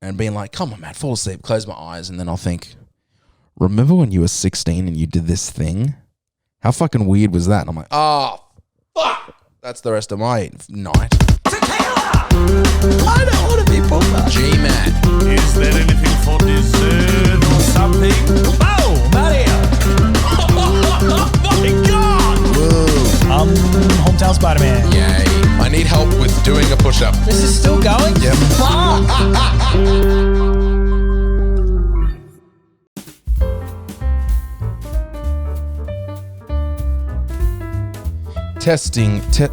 and being like, come on, Matt, fall asleep, close my eyes, and then I'll think, remember when you were 16 and you did this thing? How fucking weird was that? And I'm like, oh, fuck. That's the rest of my night. I don't want to be Puma. GMat. Is there anything for dessert or something? Oh, Mario! Oh my God! Whoa. Hometown Spider-Man. Yay. I need help with doing a push-up. This is still going? Yep. Testing. Two.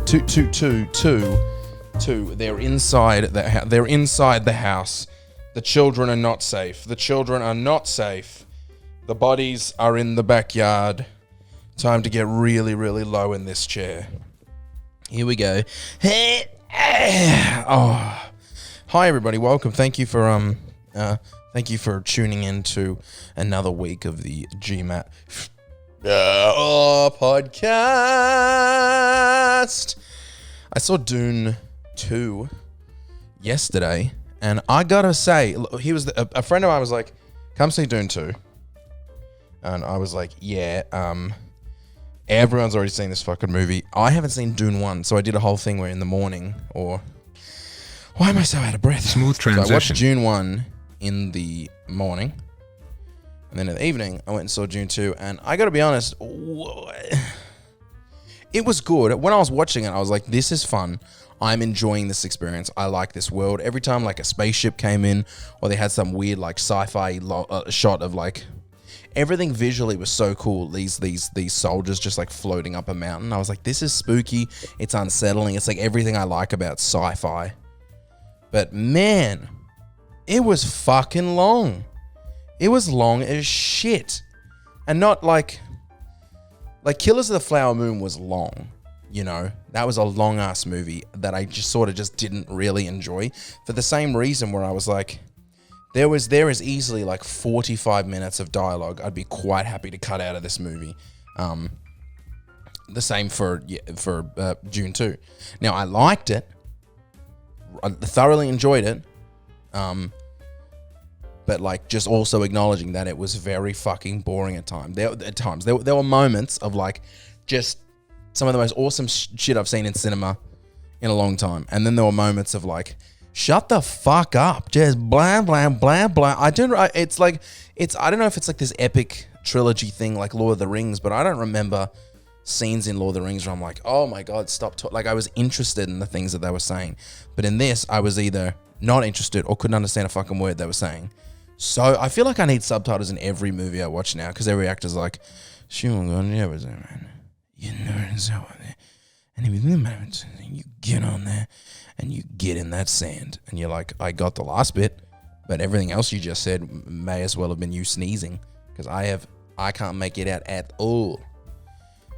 They're inside the house. The children are not safe. The bodies are in the backyard. Time to get really, really low in this chair. Here we go. Oh. Hi everybody, welcome. Thank you for tuning in to another week of the GMat podcast. I saw Dune 2 yesterday, and I gotta say, he was a friend of mine was like, "Come see Dune 2," and I was like, "Yeah." Everyone's already seen this fucking movie. I haven't seen Dune 1, so I did a whole thing where in the morning, or why am I so out of breath? Smooth transition. So I watched Dune 1 in the morning, and then in the evening, I went and saw Dune 2, and I gotta be honest, it was good. When I was watching it, I was like, this is fun. I'm enjoying this experience. I like this world. Every time like a spaceship came in, or they had some weird like sci-fi shot of like, everything visually was so cool. These soldiers just like floating up a mountain. I was like, this is spooky. It's unsettling. It's like everything I like about sci-fi. But man, it was fucking long. It was long as shit. And not like Killers of the Flower Moon was long, you know. That was a long ass movie that I just sort of just didn't really enjoy for the same reason where I was like, there is easily like 45 minutes of dialogue I'd be quite happy to cut out of this movie. The same for Dune 2. Now, I liked it. I thoroughly enjoyed it. But like just also acknowledging that it was very fucking boring at times. There were moments of like just some of the most awesome shit I've seen in cinema in a long time. And then there were moments of like, shut the fuck up. Just blah, blah, blah, blah. I don't know if it's like this epic trilogy thing like Lord of the Rings, but I don't remember scenes in Lord of the Rings where I'm like, oh my God, stop. Like I was interested in the things that they were saying. But in this, I was either not interested or couldn't understand a fucking word they were saying. So I feel like I need subtitles in every movie I watch now because every actor's like, and you get on there and you get in that sand and you're like, I got the last bit, but everything else you just said may as well have been you sneezing because I can't make it out at all.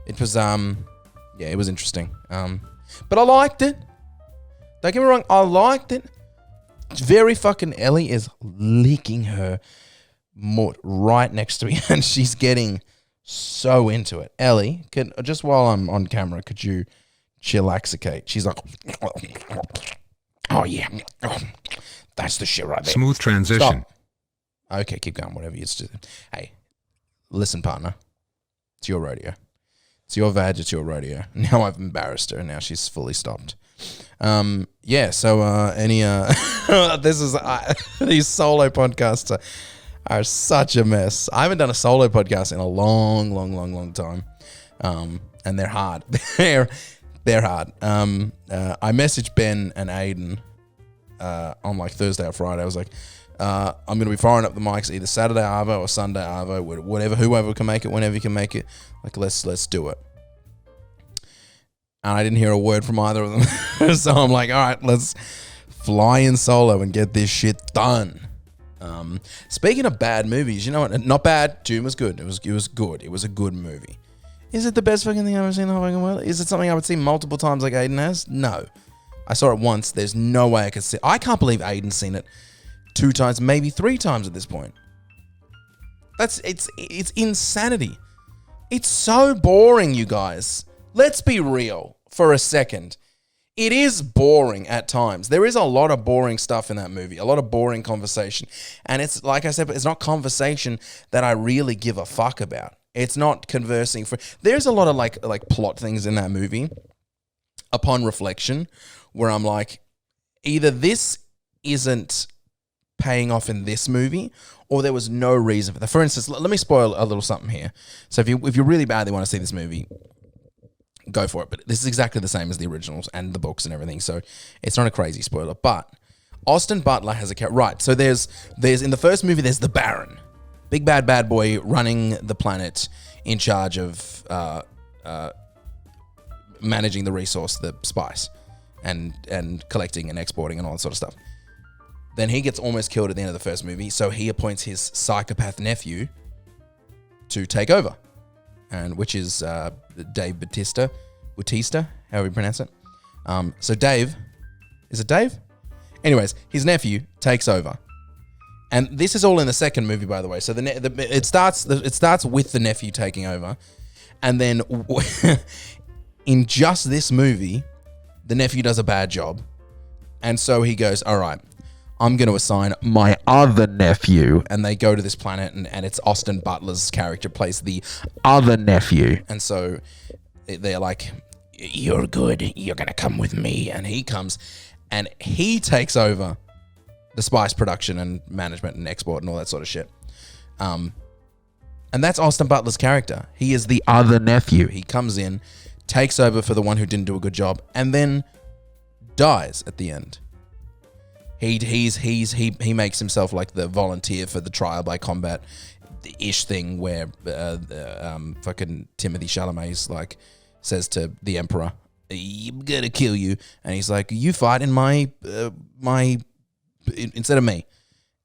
It was it was interesting. But I liked it. Don't get me wrong, I liked it. Very fucking Ellie is licking her mort right next to me and she's getting so into it. Ellie, just while I'm on camera, could you chillaxicate? She's like, oh yeah, that's the shit right there. Smooth transition. Stop. Okay, keep going, whatever you do. Hey, listen, partner, it's your rodeo. It's your vag, it's your rodeo. Now I've embarrassed her and now she's fully stopped. So these solo podcasts are such a mess. I haven't done a solo podcast in a long time. And they're hard. they're hard. I messaged Ben and Aiden on like Thursday or Friday. I was like, I'm going to be firing up the mics either Saturday Arvo or Sunday Arvo, whoever can make it, whenever you can make it. Like, let's do it. And I didn't hear a word from either of them. So I'm like, all right, let's fly in solo and get this shit done. Speaking of bad movies, you know what? Not bad. Dune was good. It was good. It was a good movie. Is it the best fucking thing I've ever seen in the whole fucking world? Is it something I would see multiple times like Aiden has? No. I saw it once. There's no way I could see it. I can't believe Aiden's seen it 2 times, maybe 3 times at this point. It's insanity. It's so boring, you guys. Let's be real for a second. It is boring at times. There is a lot of boring stuff in that movie, a lot of boring conversation. And it's, like I said, but it's not conversation that I really give a fuck about. It's not conversing for... There's a lot of like plot things in that movie, upon reflection, where I'm like, either this isn't paying off in this movie, or there was no reason for that. For instance, let me spoil a little something here. So if you really badly want to see this movie, go for it. But this is exactly the same as the originals and the books and everything, so it's not a crazy spoiler. But Austin Butler has a character. Right, so there's in the first movie, there's the Baron. Big bad boy running the planet, in charge of managing the resource, the spice, and collecting and exporting and all that sort of stuff. Then he gets almost killed at the end of the first movie, so he appoints his psychopath nephew to take over, and which is Dave Bautista, however you pronounce it. So Dave, is it Dave? Anyways, his nephew takes over, and this is all in the second movie, by the way. So it starts with the nephew taking over, and then in just this movie, the nephew does a bad job, and so he goes, all right, I'm going to assign my other nephew. And they go to this planet, and it's Austin Butler's character plays the other nephew. And so they're like, you're good, you're going to come with me. And he comes, and he takes over the spice production and management and export and all that sort of shit. And that's Austin Butler's character. He is the other nephew. He comes in, takes over for the one who didn't do a good job, and then dies at the end. He makes himself like the volunteer for the trial by combat ish thing, where fucking Timothy Chalamet's like says to the Emperor, "I'm gonna kill you," and he's like, "You fight in my instead of me,"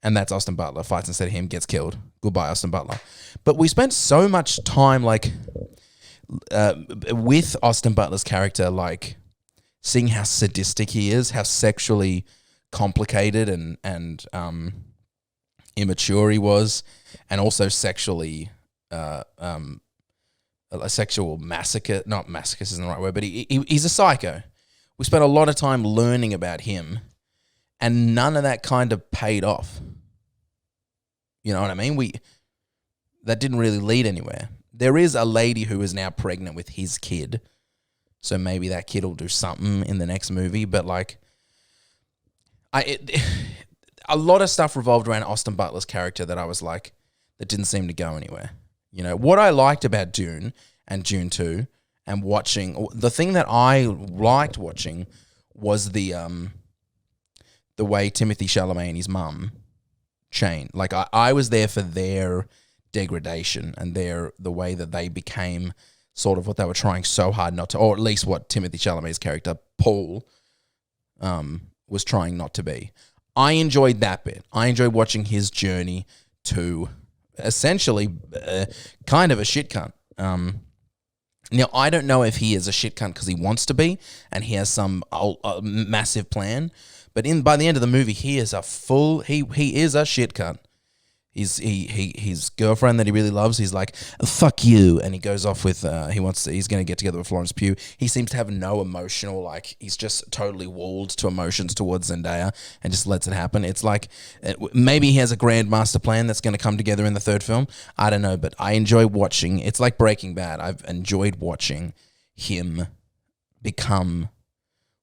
and that's Austin Butler fights instead of him, gets killed. Goodbye, Austin Butler. But we spent so much time like with Austin Butler's character, like seeing how sadistic he is, how sexually complicated and immature he was, and also sexually a sexual masochist. Not masochist isn't the right word, but he's a psycho. We spent a lot of time learning about him, and none of that kind of paid off. You know what I mean? That didn't really lead anywhere. There is a lady who is now pregnant with his kid, so maybe that kid will do something in the next movie, but like a lot of stuff revolved around Austin Butler's character that I was like, that didn't seem to go anywhere. You know, what I liked about Dune and Dune 2 and watching, the thing that I liked watching was the way Timothy Chalamet and his mum changed. Like I was there for their degradation and the way that they became sort of what they were trying so hard not to, or at least what Timothy Chalamet's character, Paul, was trying not to be. I enjoyed that bit. I enjoyed watching his journey to essentially kind of a shit cunt. Now, I don't know if he is a shit cunt because he wants to be and he has some massive plan, but by the end of the movie, he is a shit cunt. His girlfriend that he really loves, he's like, fuck you, and he goes off with he's going to get together with Florence Pugh. He seems to have no emotional, like he's just totally walled to emotions towards Zendaya and just lets it happen. It's like maybe he has a grand master plan that's going to come together in the third film. I don't know, but I enjoy watching. It's like Breaking Bad. I've enjoyed watching him become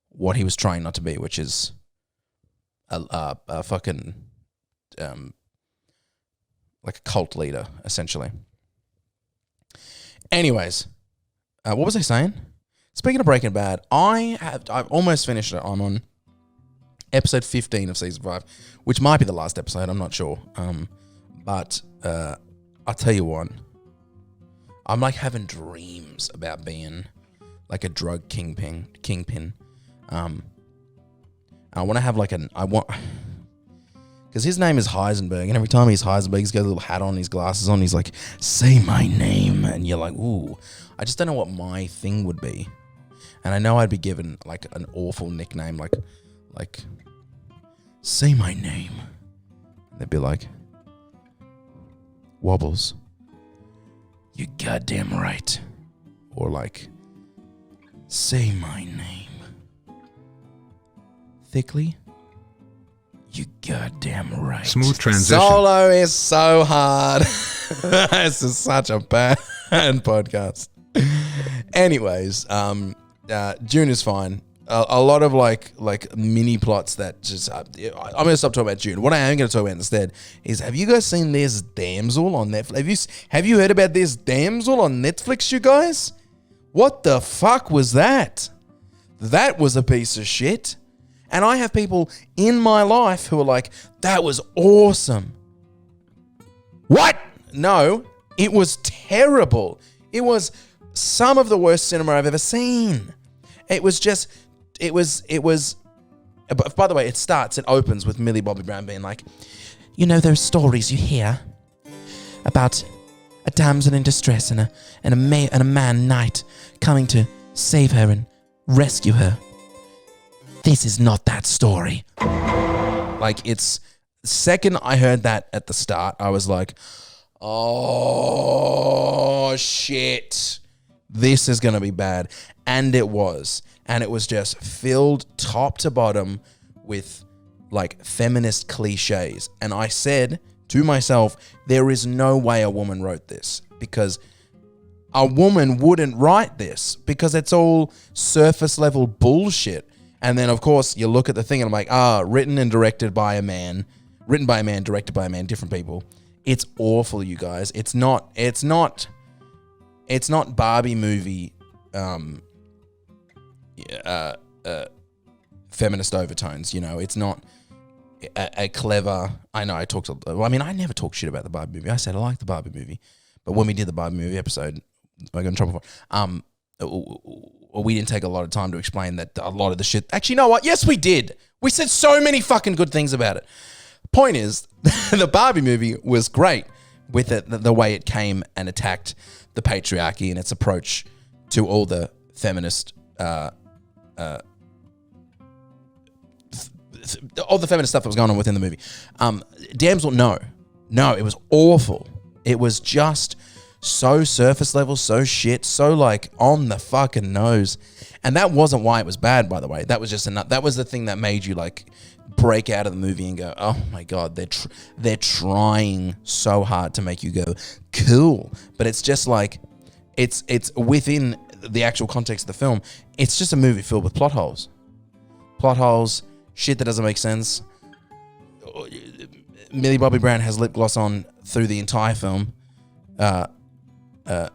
what he was trying not to be, which is a fucking like a cult leader, essentially. Anyways, what was I saying? Speaking of Breaking Bad, I've almost finished it. I'm on episode 15 of season 5, which might be the last episode. I'm not sure. But I'll tell you what. I'm like having dreams about being like a drug kingpin. I want to have like because his name is Heisenberg, and every time he's Heisenberg, he's got a little hat on, his glasses on, he's like, say my name, and you're like, ooh. I just don't know what my thing would be. And I know I'd be given like an awful nickname, like say my name. And they'd be like, Wobbles, you goddamn right. Or like, say my name. thickly? You goddamn right. Smooth transition. Solo is so hard. This is such a bad podcast. Anyways, Dune is fine. A lot of like mini plots that just I'm gonna stop talking about Dune. What I am gonna talk about instead is, have you guys seen This Damsel on Netflix? Have you heard about This Damsel on Netflix, you guys? What the fuck was that? That was a piece of shit. And I have people in my life who are like, that was awesome. What? No, it was terrible. It was some of the worst cinema I've ever seen. It was. By the way, it opens with Millie Bobby Brown being like, you know those stories you hear about a damsel in distress and a man knight coming to save her and rescue her. This is not that story. Like, it's second I heard that at the start, I was like, oh shit, this is gonna be bad. And it was. And it was just filled top to bottom with like feminist cliches. And I said to myself, there is no way a woman wrote this, because a woman wouldn't write this, because it's all surface level bullshit. And then, of course, you look at the thing and I'm like, written and directed by a man, directed by a man, different people. It's awful, you guys. It's not Barbie movie, feminist overtones, you know. It's not a clever, I know I never talk shit about the Barbie movie. I said I like the Barbie movie. But when we did the Barbie movie episode, I got in trouble for we didn't take a lot of time to explain that a lot of the shit. Actually, you know what? Yes, we did. We said so many fucking good things about it. Point is, the Barbie movie was great with it, the way it came and attacked the patriarchy and its approach to all the feminist, all the feminist stuff that was going on within the movie. Damsel, no, it was awful. It was just so surface level, so shit, so like on the fucking nose. And that wasn't why it was bad, by the way. That was just that was the thing that made you like break out of the movie and go, oh my God, they're trying so hard to make you go, cool. But it's just like, it's within the actual context of the film, it's just a movie filled with plot holes, shit that doesn't make sense. Millie Bobby Brown has lip gloss on through the entire film. I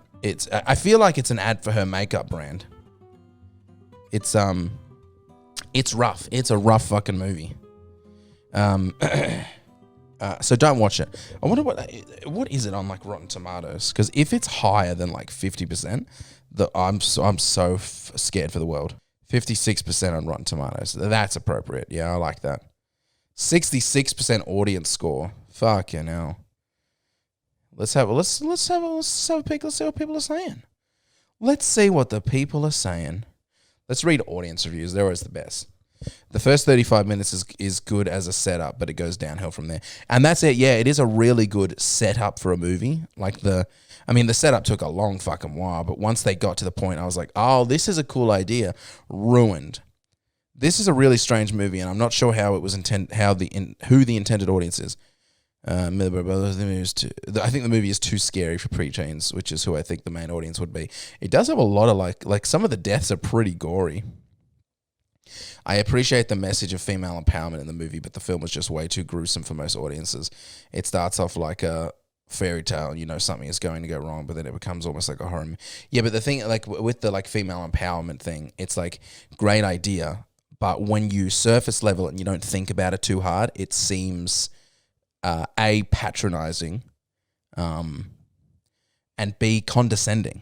feel like it's an ad for her makeup brand. It's rough. It's a rough fucking movie. So don't watch it. I wonder what is it on like Rotten Tomatoes? Because if it's higher than like 50%, I'm so scared for the world. 56% on Rotten Tomatoes. That's appropriate. Yeah, I like that. 66% audience score. Fucking hell. Let's have a peek. Let's see what people are saying. Let's see what the people are saying. Let's read audience reviews. They're always the best. The first 35 minutes is good as a setup, but it goes downhill from there. And that's it. Yeah, it is a really good setup for a movie. Like the setup took a long fucking while, but once they got to the point, I was like, oh, this is a cool idea. Ruined. This is a really strange movie, and I'm not sure how it was who the intended audience is. I think the movie is too scary for preteens, which is who I think the main audience would be. It does have a lot of like some of the deaths are pretty gory. I appreciate the message of female empowerment in the movie, but the film was just way too gruesome for most audiences. It starts off like a fairy tale, you know, something is going to go wrong, but then it becomes almost like a horror movie. Yeah, but the thing, like with the like female empowerment thing, it's like great idea, but when you surface level it and you don't think about it too hard, it seems A, patronizing, and B, condescending.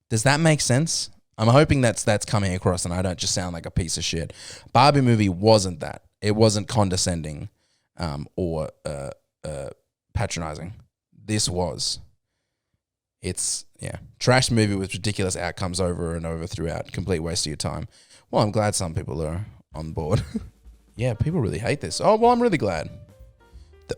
Does that make sense? I'm hoping that's coming across and I don't just sound like a piece of shit. Barbie movie wasn't that. It wasn't condescending or patronizing. This was. It's, trash movie with ridiculous outcomes over and over throughout. Complete waste of your time. Well, I'm glad some people are on board. Yeah, people really hate this. Oh, well, I'm really glad.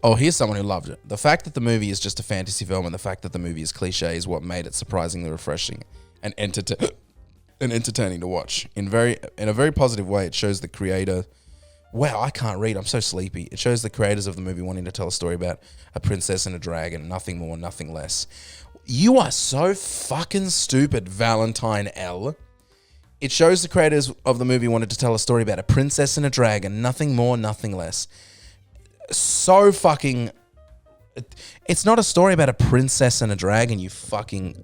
Here's someone who loved it. The fact that the movie is just a fantasy film and the fact that the movie is cliche is what made it surprisingly refreshing and entertaining to watch. In a very positive way, it shows the creator Wow, I can't read. I'm so sleepy. It shows the creators of the movie wanting to tell a story about a princess and a dragon, nothing more, nothing less. You are so fucking stupid, Valentine L. It shows the creators of the movie wanted to tell a story about a princess and a dragon, nothing more, nothing less. So fucking... It's not a story about a princess and a dragon, you fucking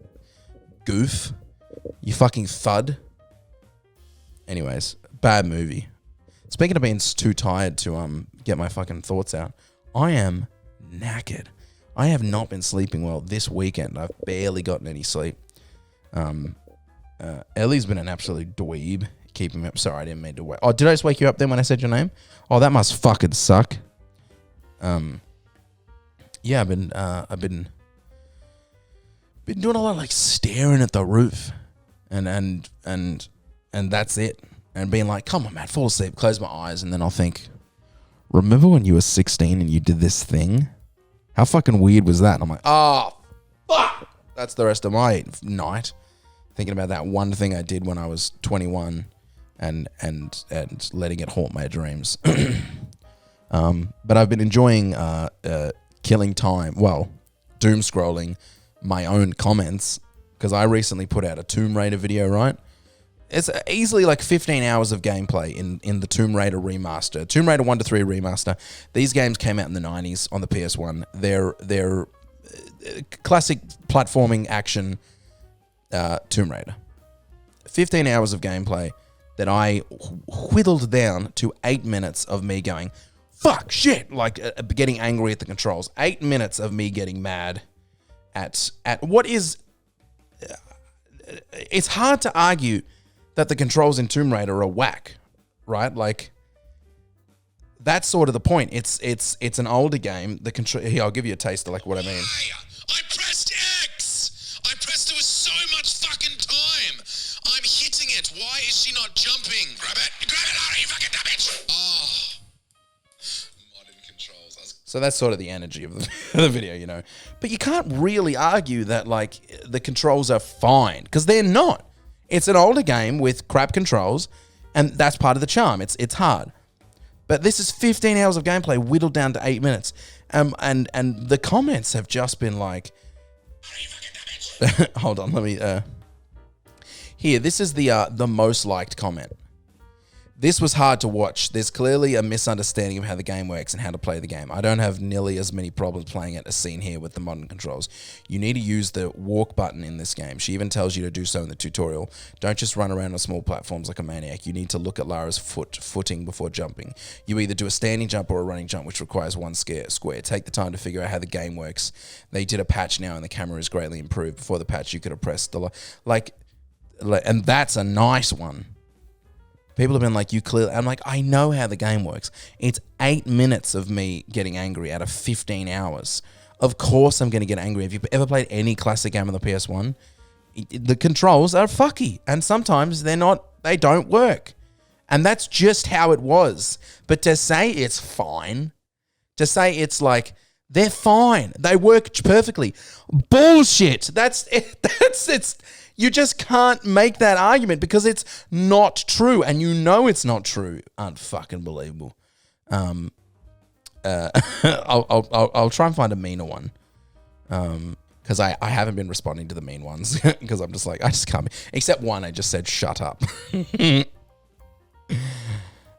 goof. You fucking thud. Anyways, bad movie. Speaking of being too tired to get my fucking thoughts out, I am knackered. I have not been sleeping well this weekend. I've barely gotten any sleep. Ellie's been an absolute dweeb. Keeping me up. Sorry, I didn't mean to wake. Oh, did I just wake you up then when I said your name? Oh, that must fucking suck. Yeah, I've been doing a lot of like staring at the roof, and that's it. And being like, come on, man, fall asleep, close my eyes, and then I'll think, remember when you were 16 and you did this thing? How fucking weird was that? And I'm like, oh, fuck. That's the rest of my night. Thinking about that one thing I did when I was 21 and letting it haunt my dreams. But I've been enjoying killing time. Well, doom scrolling my own comments, because I recently put out a Tomb Raider video, right? It's easily like 15 hours of gameplay in the Tomb Raider remaster. Tomb Raider 1 to 3 remaster. These games came out in the 90s on the PS1. They're classic platforming action Tomb Raider. 15 hours of gameplay that I whittled down to 8 minutes of me going, fuck, shit, like getting angry at the controls. 8 minutes of me getting mad at what is... It's hard to argue that the controls in Tomb Raider are whack, right? Like, that's sort of the point. It's an older game. Here, I'll give you a taste of like what I mean. I pressed X! I pressed it with so much fucking time! I'm hitting it! Why is she not jumping? Grab it! Grab it, Larry, you fucking dumb bitch! Oh. Modern controls. So that's sort of the energy of the video, you know. But you can't really argue that, like, the controls are fine, because they're not. It's an older game with crap controls, and that's part of the charm. It's hard. But this is 15 hours of gameplay whittled down to 8 minutes. And the comments have just been like... Hold on, let me... Here, this is the most liked comment. This was hard to watch. There's clearly a misunderstanding of how the game works and how to play the game. I don't have nearly as many problems playing it as seen here with the modern controls. You need to use the walk button in this game. She even tells you to do so in the tutorial. Don't just run around on small platforms like a maniac. You need to look at Lara's footing before jumping. You either do a standing jump or a running jump, which requires one square. Take the time to figure out how the game works. They did a patch now and the camera is greatly improved. Before the patch, you could have pressed the... and that's a nice one. People have been like, you clearly... I'm like, I know how the game works. It's 8 minutes of me getting angry out of 15 hours. Of course I'm going to get angry. Have you ever played any classic game on the PS1? The controls are fucky. And sometimes they don't work. And that's just how it was. But to say it's fine, to say it's like, they're fine, they work perfectly. Bullshit. It's... You just can't make that argument because it's not true, and you know it's not true. Unfucking believable. I'll try and find a meaner one, because I haven't been responding to the mean ones because I'm just like, I just can't. Except one, I just said shut up.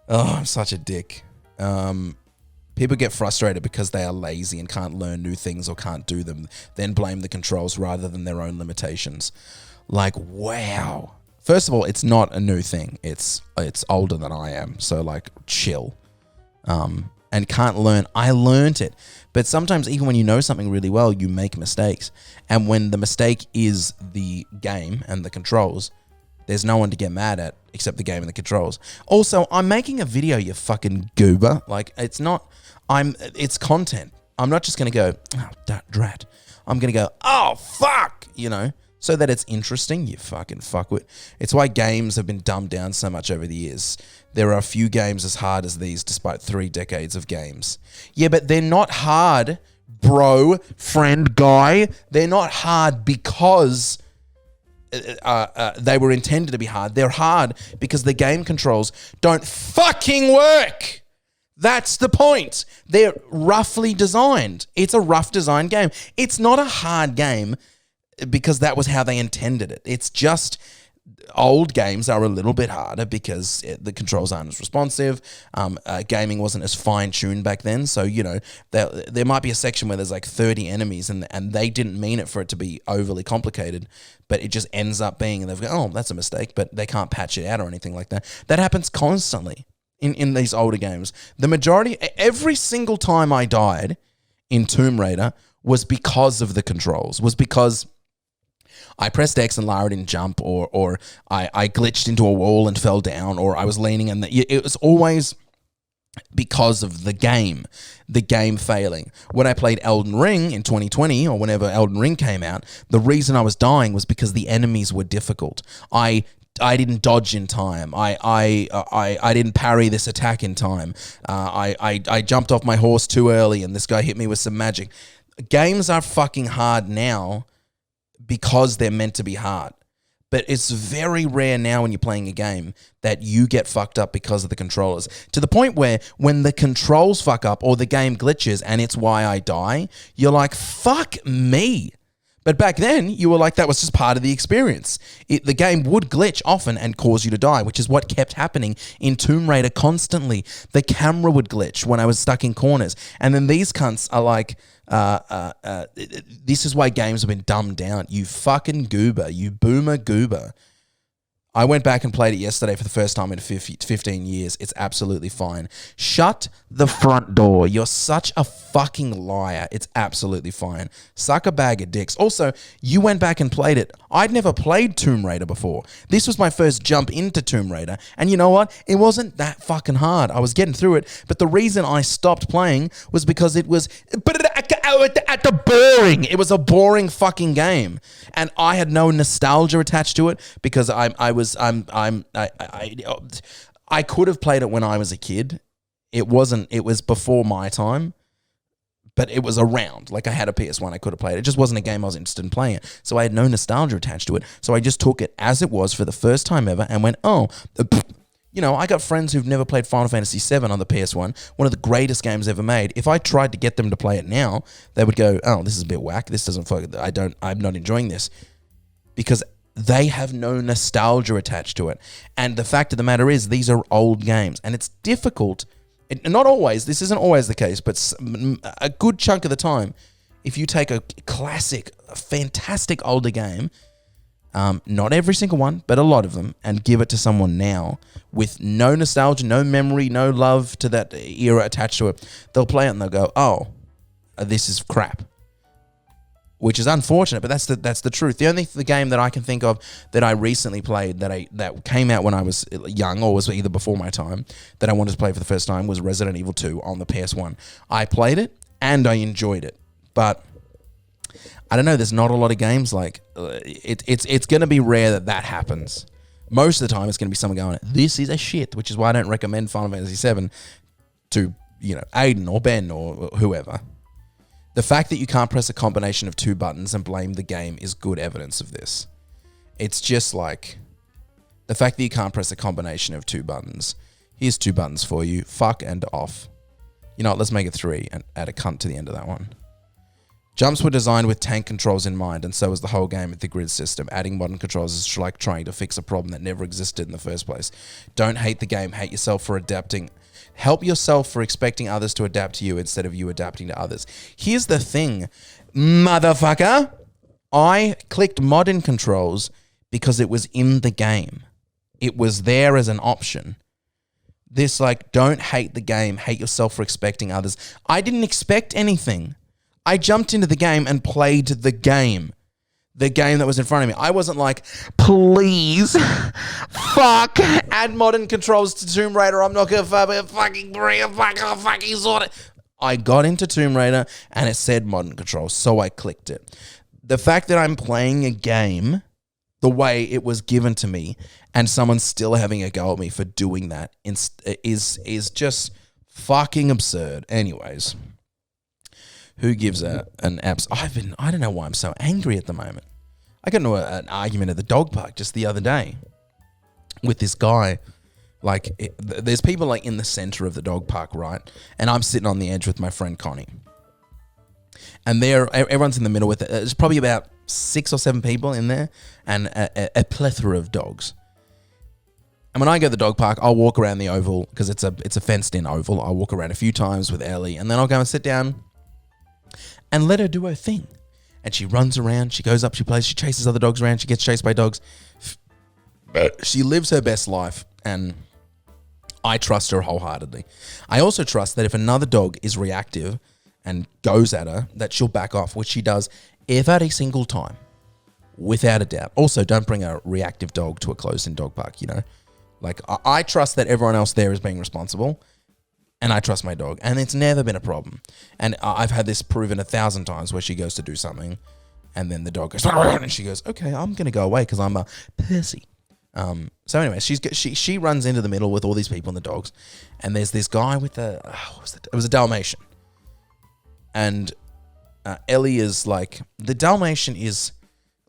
Oh, I'm such a dick. People get frustrated because they are lazy and can't learn new things or can't do them, then blame the controls rather than their own limitations. Like, wow. First of all, it's not a new thing. It's older than I am. So, like, chill. And can't learn. I learned it. But sometimes, even when you know something really well, you make mistakes. And when the mistake is the game and the controls, there's no one to get mad at except the game and the controls. Also, I'm making a video, you fucking goober. Like, it's content. I'm not just going to go, oh, drat. I'm going to go, oh, fuck, you know. So that it's interesting, you fucking fuckwit. It's why games have been dumbed down so much over the years. There are a few games as hard as these, despite 3 decades of games. Yeah, but they're not hard, bro, friend, guy. They're not hard because they were intended to be hard. They're hard because the game controls don't fucking work. That's the point. They're roughly designed. It's a rough design game. It's not a hard game because that was how they intended it. It's just old games are a little bit harder because the controls aren't as responsive. Gaming wasn't as fine-tuned back then. So, there might be a section where there's like 30 enemies and they didn't mean it for it to be overly complicated, but it just ends up being, and they've go, oh, that's a mistake, but they can't patch it out or anything like that. That happens constantly in these older games. The majority, every single time I died in Tomb Raider was because of the controls, was because I pressed X and Lara didn't jump, or I glitched into a wall and fell down, or I was leaning, and it was always because of the game failing. When I played Elden Ring in 2020, or whenever Elden Ring came out, the reason I was dying was because the enemies were difficult. I didn't dodge in time. I didn't parry this attack in time. I jumped off my horse too early, and this guy hit me with some magic. Games are fucking hard now because they're meant to be hard. But it's very rare now when you're playing a game that you get fucked up because of the controllers. To the point where when the controls fuck up or the game glitches and it's why I die, you're like, fuck me. But back then, you were like, that was just part of the experience. The game would glitch often and cause you to die, which is what kept happening in Tomb Raider constantly. The camera would glitch when I was stuck in corners. And then these cunts are like, this is why games have been dumbed down. You fucking goober. You boomer goober. I went back and played it yesterday for the first time in 15 years. It's absolutely fine. Shut the front door. You're such a fucking liar. It's absolutely fine. Suck a bag of dicks. Also, you went back and played it. I'd never played Tomb Raider before. This was my first jump into Tomb Raider. And you know what? It wasn't that fucking hard. I was getting through it. But the reason I stopped playing was because it was boring. It was a boring fucking game. And I had no nostalgia attached to it because I could have played it when I was a kid. It was before my time, but it was around. Like I had a PS1, I could have played it. It just wasn't a game I was interested in playing it. So I had no nostalgia attached to it. So I just took it as it was for the first time ever and went, I got friends who've never played Final Fantasy VII on the PS1, one of the greatest games ever made. If I tried to get them to play it now, they would go, oh, this is a bit whack. This doesn't I'm not enjoying this. Because they have no nostalgia attached to it. And the fact of the matter is, these are old games. And it's difficult. Not always. This isn't always the case. But a good chunk of the time, if you take a classic, a fantastic older game, not every single one, but a lot of them, and give it to someone now with no nostalgia, no memory, no love to that era attached to it, they'll play it and they'll go, oh, this is crap. Which is unfortunate, but that's the truth. The game that I can think of that I recently played that came out when I was young or was either before my time that I wanted to play for the first time was Resident Evil 2 on the PS1. I played it and I enjoyed it, but I don't know. There's not a lot of games like it's going to be rare that happens. Most of the time, it's going to be someone going, "This is a shit," which is why I don't recommend Final Fantasy VII to Aiden or Ben or whoever. The fact that you can't press a combination of two buttons and blame the game is good evidence of this. It's just like the fact that you can't press a combination of two buttons. Here's two buttons for you. Fuck and off. You know what? Let's make it 3 and add a cunt to the end of that one. Jumps were designed with tank controls in mind, and so was the whole game with the grid system. Adding modern controls is like trying to fix a problem that never existed in the first place. Don't hate the game. Hate yourself for adapting. Help yourself for expecting others to adapt to you instead of you adapting to others. Here's the thing, motherfucker. I clicked modern controls because it was in the game. It was there as an option. This don't hate the game. Hate yourself for expecting others. I didn't expect anything. I jumped into the game and played the game. The game that was in front of me. I wasn't like, please, fuck, add modern controls to Tomb Raider. I'm not going to fucking sort it. I got into Tomb Raider and it said modern controls, so I clicked it. The fact that I'm playing a game the way it was given to me and someone's still having a go at me for doing that is just fucking absurd. Anyways. Who gives an abs? I don't know why I'm so angry at the moment. I got into an argument at the dog park just the other day with this guy Like, there's people like in the center of the dog park, right? And I'm sitting on the edge with my friend Connie. And everyone's in the middle with it. There's probably about 6 or 7 people in there and a plethora of dogs. And when I go to the dog park, I'll walk around the oval because it's a fenced-in oval. I'll walk around a few times with Ellie, and then I'll go and sit down and let her do her thing. And she runs around, she goes up, she plays, she chases other dogs around, she gets chased by dogs. She lives her best life, and I trust her wholeheartedly. I also trust that if another dog is reactive and goes at her, that she'll back off, which she does every single time, without a doubt. Also, don't bring a reactive dog to a closed-in dog park, you know? Like, I trust that everyone else there is being responsible, and I trust my dog, and it's never been a problem. And I've had this proven 1,000 times where she goes to do something, and then the dog goes, and she goes, okay, I'm going to go away because I'm a pussy. So anyway, she runs into the middle with all these people and the dogs, and there's this guy with it was a Dalmatian, and Ellie is like, the Dalmatian is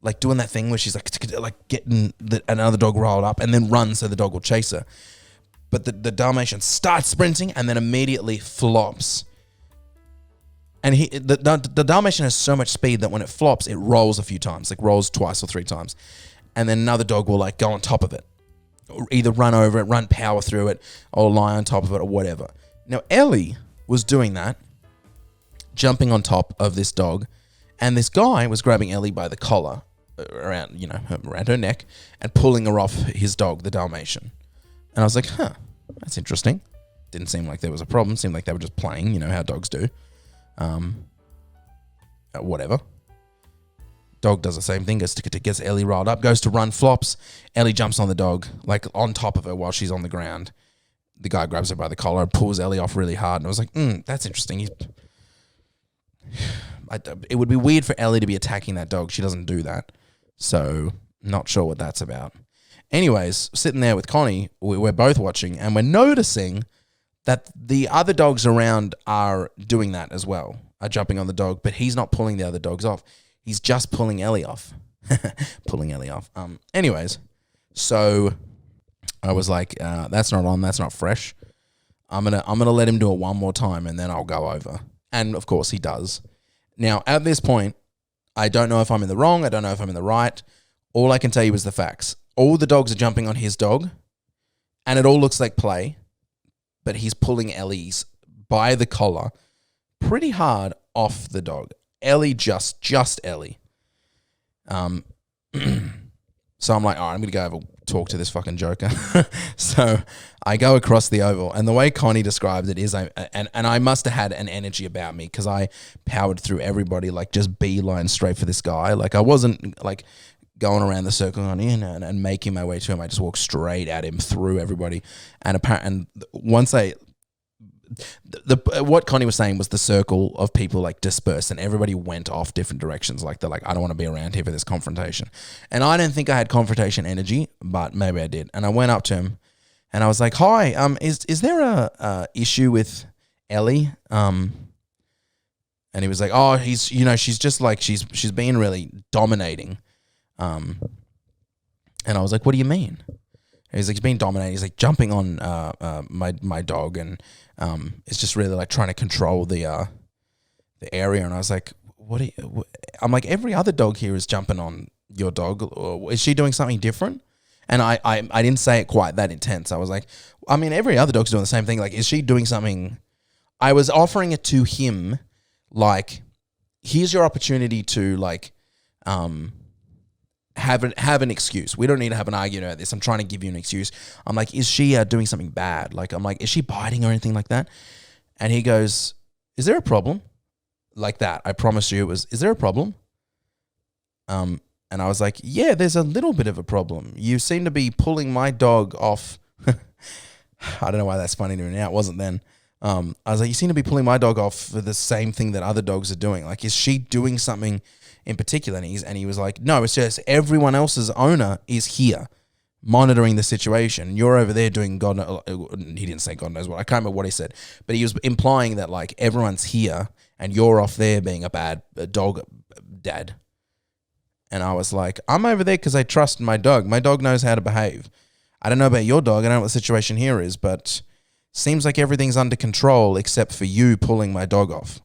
like doing that thing where she's like getting another dog riled up and then runs so the dog will chase her, but the Dalmatian starts sprinting and then immediately flops. And the Dalmatian has so much speed that when it flops, it rolls a few times, like rolls twice or 3 times. And then another dog will like go on top of it, or either run over it, power through it, or lie on top of it, or whatever. Now, Ellie was doing that, jumping on top of this dog, and this guy was grabbing Ellie by the collar around her neck and pulling her off his dog, the Dalmatian. And I was like, huh, that's interesting. Didn't seem like there was a problem. Seemed like they were just playing, you know, how dogs do. Whatever. Dog does the same thing, gets Ellie riled up, goes to run, flops. Ellie jumps on the dog, like on top of her while she's on the ground. The guy grabs her by the collar and pulls Ellie off really hard. And I was like, that's interesting. It would be weird for Ellie to be attacking that dog. She doesn't do that. So, not sure what that's about. Anyways, sitting there with Connie, we're both watching, and we're noticing that the other dogs around are doing that as well, are jumping on the dog, but he's not pulling the other dogs off. He's just pulling Ellie off. Anyways, so I was like, that's not on, that's not fresh. I'm gonna let him do it one more time and then I'll go over. And of course he does. Now, at this point, I don't know if I'm in the wrong, I don't know if I'm in the right. All I can tell you is the facts. All the dogs are jumping on his dog, and it all looks like play, but he's pulling Ellie's by the collar pretty hard off the dog. Ellie, just Ellie. So I'm like, all right, I'm going to go over talk to this fucking joker. So I go across the oval, and the way Connie described it is, and I must have had an energy about me because I powered through everybody, like just beeline straight for this guy. Like I wasn't like going around the circle on in and making my way to him. I just walked straight at him through everybody. And once what Connie was saying was the circle of people like dispersed and everybody went off different directions. Like they're like, I don't want to be around here for this confrontation. And I don't think I had confrontation energy, but maybe I did. And I went up to him and I was like, hi, is there a issue with Ellie? And he was like, oh, she's just like, she's being really dominating. And I was like, what do you mean? He's like, he's been dominating. He's like jumping on my dog, and it's just really like trying to control the area. And I was like, I'm like, every other dog here is jumping on your dog. Or is she doing something different? And I didn't say it quite that intense. I was like, I mean, every other dog's doing the same thing. Like, is she doing something? I was offering it to him, like, here's your opportunity to like, have an excuse. We don't need to have an argument about this. I'm trying to give you an excuse. I'm like, is she doing something bad? Like, I'm like, is she biting or anything like that? And he goes, is there a problem? Like that. I promise you it was, is there a problem? And I was like, yeah, there's a little bit of a problem. You seem to be pulling my dog off. I don't know why that's funny to me now. It wasn't then. I was like, you seem to be pulling my dog off for the same thing that other dogs are doing. Like, is she doing something in particular? And he was like, no, it's just everyone else's owner is here monitoring the situation. You're over there doing he didn't say God knows what. I can't remember what he said, but he was implying that like everyone's here and you're off there being a bad dog dad. And I was like, I'm over there because I trust my dog. My dog knows how to behave. I don't know about your dog. I don't know what the situation here is, but seems like everything's under control except for you pulling my dog off.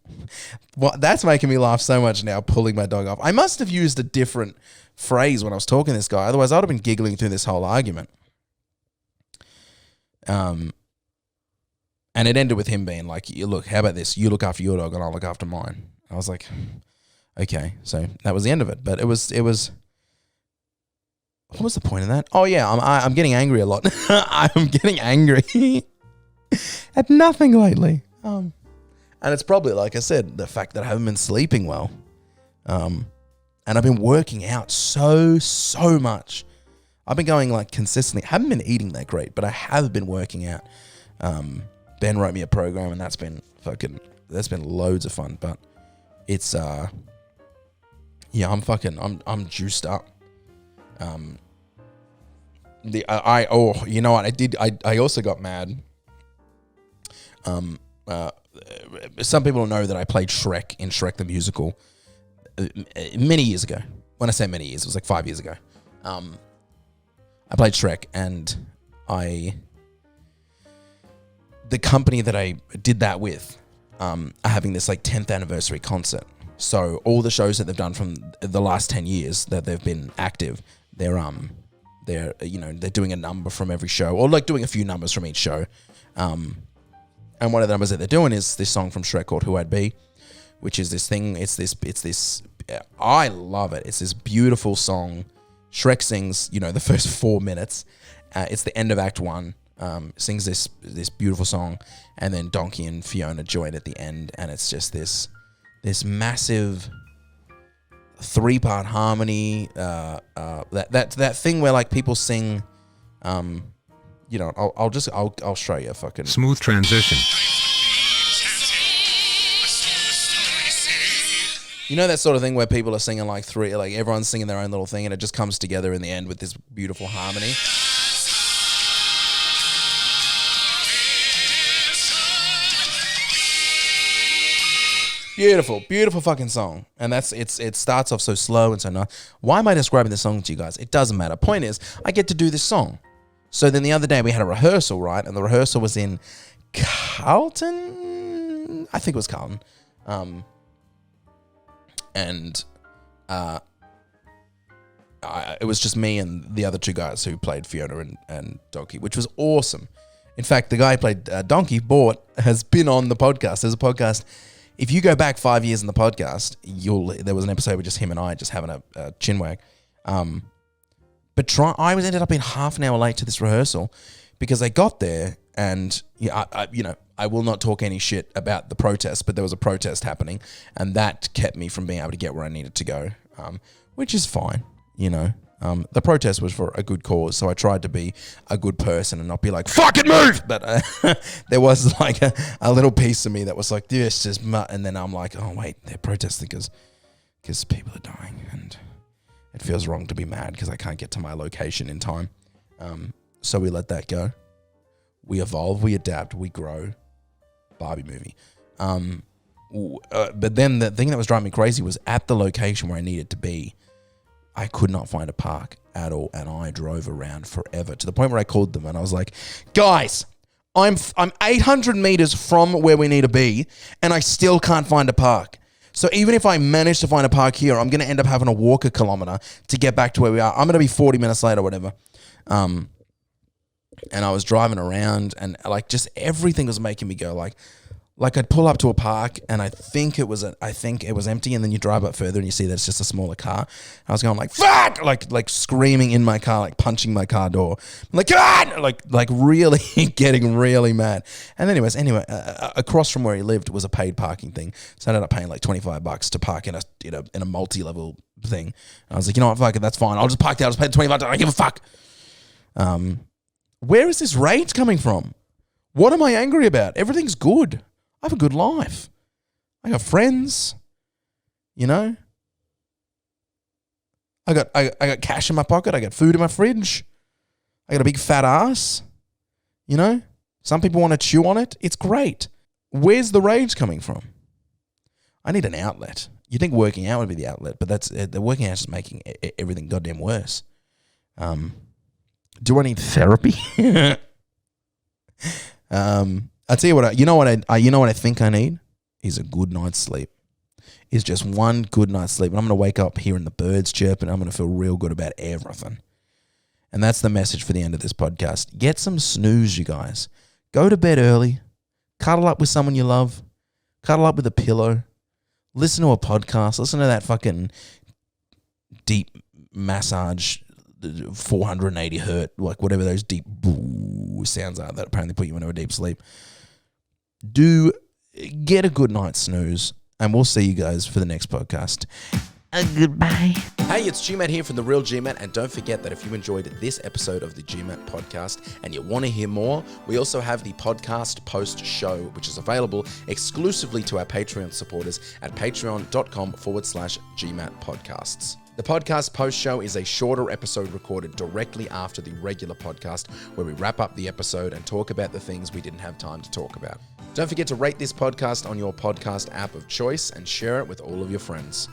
Well, that's making me laugh so much now, pulling my dog off. I must have used a different phrase when I was talking to this guy. Otherwise, I would have been giggling through this whole argument. And it ended with him being like, look, how about this? You look after your dog and I'll look after mine. I was like, okay. So that was the end of it. But it was, what was the point of that? Oh yeah, I'm getting angry a lot. I'm getting angry at nothing lately. And it's probably, like I said, the fact that I haven't been sleeping well. And I've been working out so much. I've been going like consistently. I haven't been eating that great, but I have been working out. Ben wrote me a program and that's been loads of fun, but it's, yeah, I'm juiced up. You know what? I also got mad. Some people know that I played Shrek in Shrek the Musical many years ago. When I say many years, it was like 5 years ago. I played Shrek, and the company that I did that with are having this like 10th anniversary concert. So all the shows that they've done from the last 10 years that they've been active, they're doing a number from every show, or like doing a few numbers from each show. And one of the numbers that they're doing is this song from Shrek called Who I'd Be, which is this thing. It's this. I love it. It's this beautiful song. Shrek sings, the first 4 minutes. It's the end of Act 1. Sings this beautiful song, and then Donkey and Fiona join at the end, and it's just this massive 3-part harmony. That thing where like people sing. I'll show you a fucking smooth transition. You know that sort of thing where people are singing like everyone's singing their own little thing, and it just comes together in the end with this beautiful harmony. Beautiful fucking song. And it starts off so slow and so nice. Why am I describing the song to you guys? It doesn't matter. Point is, I get to do this song. So then the other day we had a rehearsal, right? And the rehearsal was in Carlton. I think it was Carlton. It was just me and the other 2 guys who played Fiona and Donkey, which was awesome. In fact, the guy who played Donkey, has been on the podcast. There's a podcast. If you go back 5 years in the podcast, there was an episode with just him and I just having a chinwag. I ended up being half an hour late to this rehearsal because I got there and I will not talk any shit about the protest, but there was a protest happening, and that kept me from being able to get where I needed to go, which is fine. The protest was for a good cause, so I tried to be a good person and not be like, fucking move! But there was like a little piece of me that was like, this is and then I'm like, oh wait, they're protesting because people are dying, and it feels wrong to be mad because I can't get to my location in time. So we let that go. We evolve, we adapt, we grow. Barbie movie. But then the thing that was driving me crazy was at the location where I needed to be, I could not find a park at all, and I drove around forever to the point where I called them and I was like, guys, I'm 800 meters from where we need to be, and I still can't find a park. So even if I manage to find a park here, I'm going to end up having to walk a kilometer to get back to where we are. I'm going to be 40 minutes late or whatever. And I was driving around, and like just everything was making me go like I'd pull up to a park, and I think it was empty, and then you drive up further and you see that it's just a smaller car. I was going like fuck, like screaming in my car, like punching my car door. I'm like God, like really getting really mad. And anyway, across from where he lived was a paid parking thing, so I ended up paying like $25 to park in a multi-level thing. And I was like, you know what, fuck it, that's fine. I'll just park there. I'll just pay the $25. I don't give a fuck. Where is this rage coming from? What am I angry about? Everything's good. I have a good life. I got friends, I got cash in my pocket. I got food in my fridge. I got a big fat ass. Some people want to chew on it. It's great. Where's the rage coming from? I need an outlet. You think working out would be the outlet, but that's the working out is just making everything goddamn worse. Do I need therapy? I tell you what, you know what I think I need is a good night's sleep. Is just one good night's sleep. And I'm going to wake up hearing the birds chirp and I'm going to feel real good about everything. And that's the message for the end of this podcast. Get some snooze, you guys. Go to bed early. Cuddle up with someone you love. Cuddle up with a pillow. Listen to a podcast. Listen to that fucking deep massage, 480 hertz, like whatever those deep sounds are that apparently put you into a deep sleep. Do get a good night's snooze, and we'll see you guys for the next podcast. Goodbye. Hey, it's GMat here from The Real GMat, and don't forget that if you enjoyed this episode of the GMat podcast and you want to hear more, we also have the podcast post show, which is available exclusively to our Patreon supporters at patreon.com/GMat podcasts. The podcast post show is a shorter episode recorded directly after the regular podcast, where we wrap up the episode and talk about the things we didn't have time to talk about. Don't forget to rate this podcast on your podcast app of choice and share it with all of your friends.